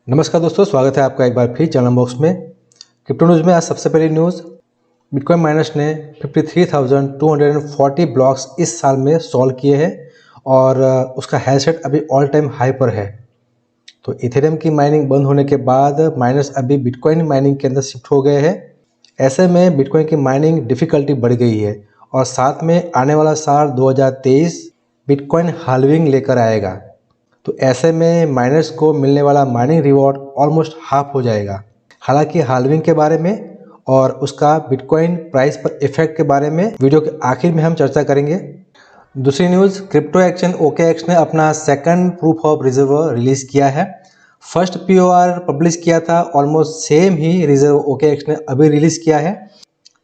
नमस्कार दोस्तों, स्वागत है आपका एक बार फिर चैनल बॉक्स में। क्रिप्टो न्यूज़ में आज सबसे पहली न्यूज़, बिटकॉइन माइनर्स ने 53,240 ब्लॉक्स इस साल में सॉल्व किए हैं और उसका हैश रेट अभी ऑल टाइम हाई पर है। तो इथेरियम की माइनिंग बंद होने के बाद माइनर्स अभी बिटकॉइन माइनिंग के अंदर शिफ्ट हो गए हैं। ऐसे में बिटकॉइन की माइनिंग डिफ़िकल्टी बढ़ गई है और साथ में आने वाला साल 2023 बिटकॉइन हाल्विंग लेकर आएगा। तो ऐसे में माइनर्स को मिलने वाला माइनिंग रिवॉर्ड ऑलमोस्ट हाफ हो जाएगा। हालांकि हाल्विंग के बारे में और उसका बिटकॉइन प्राइस पर इफेक्ट के बारे में वीडियो के आखिर में हम चर्चा करेंगे। दूसरी न्यूज़, क्रिप्टो एक्सचेंज OKX ने अपना second proof of reserve release किया है। फर्स्ट POR पब्लिश किया था, ऑलमोस्ट सेम ही रिजर्व OKX ने अभी रिलीज़ किया है,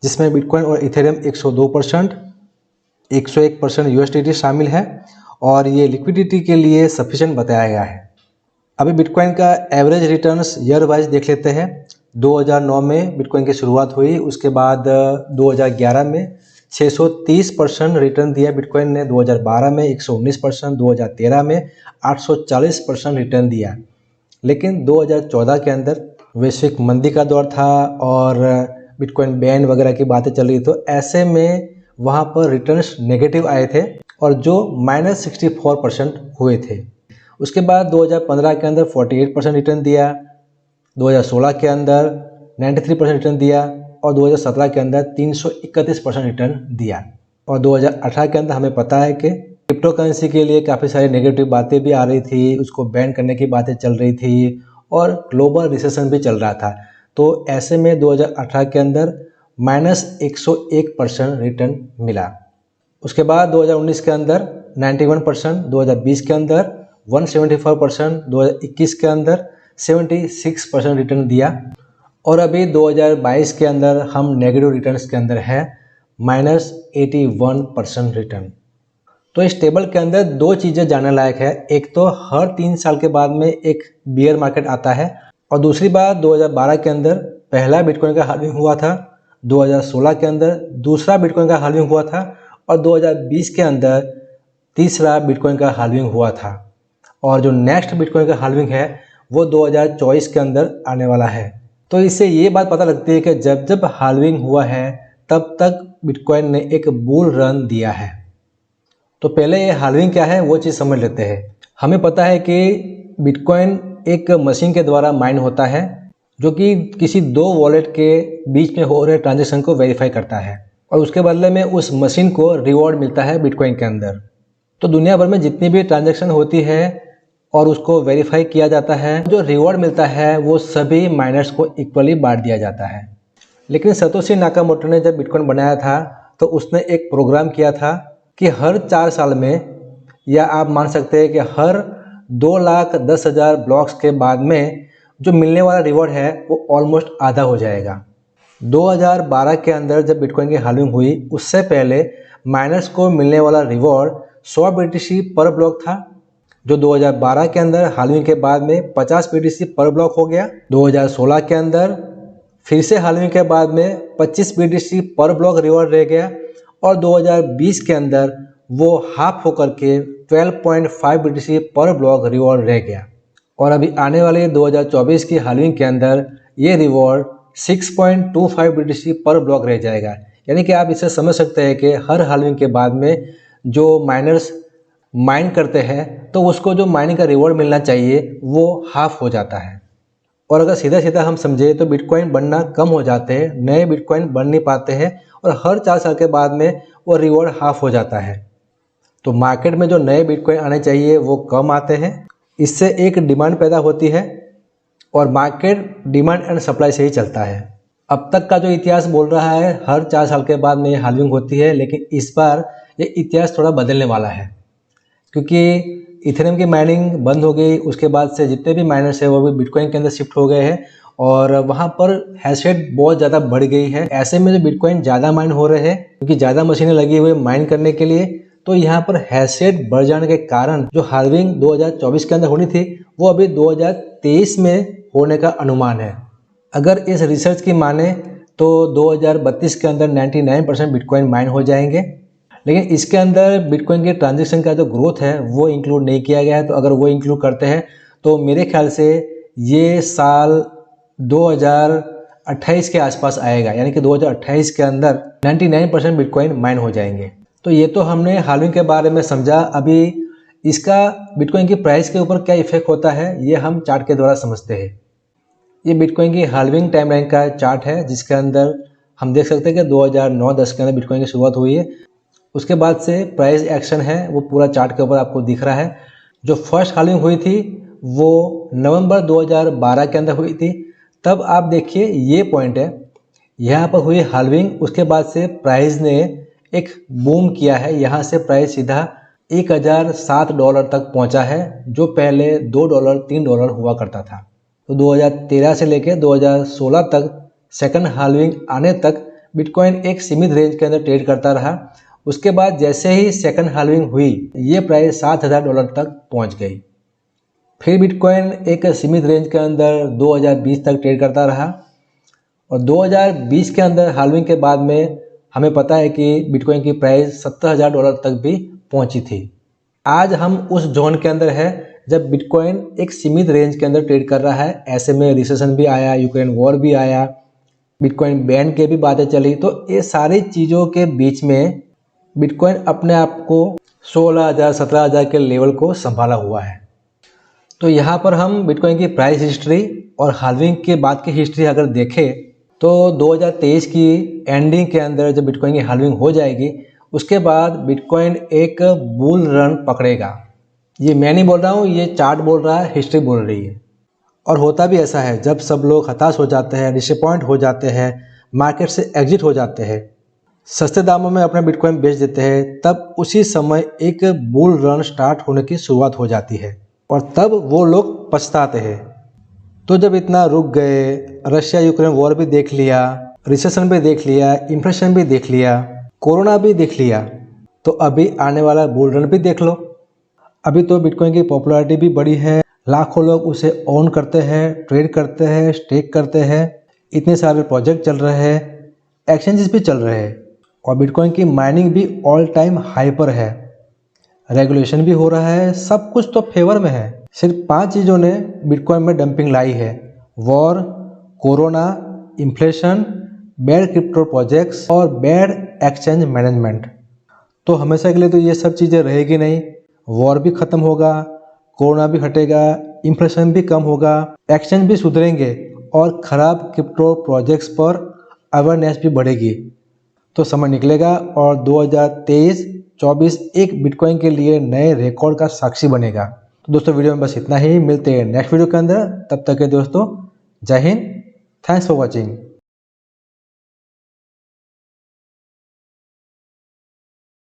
जिसमें बिटकॉइन और इथेरियम 102%, 101% USDT शामिल है और ये लिक्विडिटी के लिए सफिशिएंट बताया गया है। अभी बिटकॉइन का एवरेज रिटर्न्स ईयर वाइज देख लेते हैं। 2009 में बिटकॉइन की शुरुआत हुई, उसके बाद 2011 में 630% रिटर्न दिया बिटकॉइन ने, 2012 में 119%, 2013 में 840% रिटर्न दिया। लेकिन 2014 के अंदर वैश्विक मंदी का दौर था और बिटकॉइन बैन वगैरह की बातें चल रही, तो ऐसे में वहाँ पर रिटर्न्स नेगेटिव आए थे और जो -64% हुए थे। उसके बाद 2015 के अंदर 48% रिटर्न दिया, 2016 के अंदर 93% रिटर्न दिया और 2017 के अंदर 331% रिटर्न दिया। और 2018 के अंदर हमें पता है कि क्रिप्टो करेंसी के लिए काफ़ी सारी नेगेटिव बातें भी आ रही थी, उसको बैन करने की बातें चल रही थी और ग्लोबल रिसेशन भी चल रहा था। तो ऐसे में 2018 के अंदर -101% रिटर्न मिला। उसके बाद 2019 के अंदर 91%, 2020 के अंदर 174%, 2021 के अंदर 76% रिटर्न दिया और अभी 2022 के अंदर हम नेगेटिव रिटर्न्स के अंदर है, -81% रिटर्न। तो इस टेबल के अंदर दो चीज़ें जानने लायक है। एक तो हर 3 साल के बाद में एक बियर मार्केट आता है और दूसरी बात 2012 के अंदर पहला बिटकॉइन का हाल्विंग हुआ था, 2016 के अंदर दूसरा बिटकॉइन का हाल्विंग हुआ था और 2020 के अंदर तीसरा बिटकॉइन का हाल्विंग हुआ था। और जो नेक्स्ट बिटकॉइन का हाल्विंग है वो 2024 के अंदर आने वाला है। तो इससे ये बात पता लगती है कि जब जब हाल्विंग हुआ है तब तक बिटकॉइन ने एक बुल रन दिया है। तो पहले ये हाल्विंग क्या है वो चीज़ समझ लेते हैं। हमें पता है कि बिटकॉइन एक मशीन के द्वारा माइन होता है जो कि किसी दो वॉलेट के बीच में हो रहे ट्रांजेक्शन को वेरीफाई करता है और उसके बदले में उस मशीन को रिवॉर्ड मिलता है बिटकॉइन के अंदर। तो दुनिया भर में जितनी भी ट्रांजैक्शन होती है और उसको वेरीफाई किया जाता है, जो रिवॉर्ड मिलता है वो सभी माइनर्स को इक्वली बांट दिया जाता है। लेकिन सतोशी नाकामोटो ने जब बिटकॉइन बनाया था तो उसने एक प्रोग्राम किया था कि हर 4 साल में, या आप मान सकते हैं कि हर 2,10,000 ब्लॉक्स के बाद में जो मिलने वाला रिवॉर्ड है वो ऑलमोस्ट आधा हो जाएगा। 2012 के अंदर जब बिटकॉइन की हाल्विंग हुई उससे पहले माइनर्स को मिलने वाला रिवॉर्ड 100 BTC पर ब्लॉक था, जो 2012 के अंदर हाल्विंग के बाद में 50 BTC पर ब्लॉक हो गया। 2016 के अंदर फिर से हाल्विंग के बाद में 25 BTC पर ब्लॉक रिवॉर्ड रह गया और 2020 के अंदर वो हाफ होकर के 12.5 BTC पर ब्लॉक रिवॉर्ड रह गया। और अभी आने वाले 2024 की हाल्विंग के अंदर ये रिवॉर्ड 6.25 BTC पर ब्लॉक रह जाएगा। यानी कि आप इसे समझ सकते हैं कि हर हाल्विंग के बाद में जो माइनर्स माइन करते हैं तो उसको जो माइनिंग का रिवॉर्ड मिलना चाहिए वो हाफ हो जाता है। और अगर सीधा सीधा हम समझे तो बिटकॉइन बनना कम हो जाते हैं, नए बिटकॉइन बन नहीं पाते हैं और हर 4 साल के बाद में वो रिवॉर्ड हाफ हो जाता है। तो मार्केट में जो नए बिटकॉइन आने चाहिए वो कम आते हैं। इससे एक डिमांड पैदा होती है और मार्केट डिमांड एंड सप्लाई से ही चलता है। अब तक का जो इतिहास बोल रहा है हर 4 साल के बाद में हाल्विंग होती है, लेकिन इस बार ये इतिहास थोड़ा बदलने वाला है क्योंकि इथेरियम की माइनिंग बंद हो गई। उसके बाद से जितने भी माइनर्स हैं वो भी बिटकॉइन के अंदर शिफ्ट हो गए हैं और वहाँ पर हैश रेट बहुत ज़्यादा बढ़ गई है। ऐसे में जो बिटकॉइन ज़्यादा माइन हो रहे हैं क्योंकि ज़्यादा मशीनें लगी हुई माइन करने के लिए, तो यहाँ पर हैश रेट बढ़ जाने के कारण जो हाल्विंग 2024 के अंदर होनी थी वो अभी 2023 में होने का अनुमान है। अगर इस रिसर्च की माने तो 2032 के अंदर 99% बिटकॉइन माइन हो जाएंगे, लेकिन इसके अंदर बिटकॉइन के ट्रांजैक्शन का जो ग्रोथ है वो इंक्लूड नहीं किया गया है। तो अगर वो इंक्लूड करते हैं तो मेरे ख्याल से ये साल 2028 के आसपास आएगा, यानी कि 2028 के अंदर 99% बिटकॉइन माइन हो जाएंगे। तो ये तो हमने हाल्विंग के बारे में समझा। अभी इसका बिटकॉइन की प्राइस के ऊपर क्या इफेक्ट होता है ये हम चार्ट के द्वारा समझते हैं। ये बिटकॉइन की हाल्विंग टाइमलाइन का चार्ट है, जिसके अंदर हम देख सकते हैं कि 2009-10 के अंदर बिटकॉइन की शुरुआत हुई है। उसके बाद से प्राइस एक्शन है वो पूरा चार्ट के ऊपर आपको दिख रहा है। जो फर्स्ट हाल्विंग हुई थी वो नवंबर 2012 के अंदर हुई थी। तब आप देखिए ये पॉइंट है, यहाँ पर हुई हाल्विंग, उसके बाद से प्राइस ने एक बूम किया है। यहाँ से प्राइस सीधा $1007 तक पहुँचा है, जो पहले $2 $3 हुआ करता था। तो 2013 से लेकर 2016 तक सेकंड हाल्विंग आने तक बिटकॉइन एक सीमित रेंज के अंदर ट्रेड करता रहा। उसके बाद जैसे ही सेकंड हाल्विंग हुई ये प्राइस $7000 तक पहुंच गई। फिर बिटकॉइन एक सीमित रेंज के अंदर 2020 तक ट्रेड करता रहा और 2020 के अंदर हाल्विंग के बाद में हमें पता है कि बिटकॉइन की प्राइस $70000 तक भी पहुंची थी। आज हम उस जोन के अंदर है जब बिटकॉइन एक सीमित रेंज के अंदर ट्रेड कर रहा है। ऐसे में रिसेशन भी आया, यूक्रेन वॉर भी आया, बिटकॉइन बैन के भी बातें चली। तो ये सारी चीज़ों के बीच में बिटकॉइन अपने आप को 16000 17000 के लेवल को संभाला हुआ है। तो यहाँ पर हम बिटकॉइन की प्राइस हिस्ट्री और हाल्विंग के बाद की हिस्ट्री अगर देखें तो 2023 की एंडिंग के अंदर जब बिटकॉइन की हाल्विंग हो जाएगी उसके बाद बिटकॉइन एक बुल रन पकड़ेगा। ये मैं नहीं बोल रहा हूँ, ये चार्ट बोल रहा है, हिस्ट्री बोल रही है। और होता भी ऐसा है, जब सब लोग हताश हो जाते हैं, डिसअपॉइंट हो जाते हैं, मार्केट से एग्जिट हो जाते हैं, सस्ते दामों में अपना बिटकॉइन बेच देते हैं, तब उसी समय एक बुल रन स्टार्ट होने की शुरुआत हो जाती है और तब वो लोग पछताते हैं। तो जब इतना रुक गए, रशिया यूक्रेन वॉर भी देख लिया, रिसेशन भी देख लिया, इन्फ्लेशन भी देख लिया, कोरोना भी देख लिया, तो अभी आने वाला बुल रन भी देख लो। अभी तो बिटकॉइन की पॉपुलैरिटी भी बढ़ी है, लाखों लोग उसे ओन करते हैं, ट्रेड करते हैं, स्टेक करते हैं, इतने सारे प्रोजेक्ट चल रहे हैं, एक्सचेंजेस भी चल रहे हैं और बिटकॉइन की माइनिंग भी ऑल टाइम हाई पर है। रेगुलेशन भी हो रहा है, सब कुछ तो फेवर में है। सिर्फ 5 चीज़ों ने बिटकॉइन में डंपिंग लाई है: war, corona, inflation, bad crypto projects और बैड एक्सचेंज मैनेजमेंट। तो हमेशा के लिए तो ये सब चीज़ें रहेगी नहीं। वॉर भी ख़त्म होगा, कोरोना भी हटेगा, इन्फ्लेशन भी कम होगा, एक्सचेंज भी सुधरेंगे और ख़राब क्रिप्टो प्रोजेक्ट्स पर अवेयरनेस भी बढ़ेगी। तो समय निकलेगा और 2023-24 एक बिटकॉइन के लिए नए रिकॉर्ड का साक्षी बनेगा। तो दोस्तों वीडियो में बस इतना ही, मिलते हैं नेक्स्ट वीडियो के अंदर। तब तक के दोस्तों जय हिंद, थैंक्स फॉर वॉचिंग।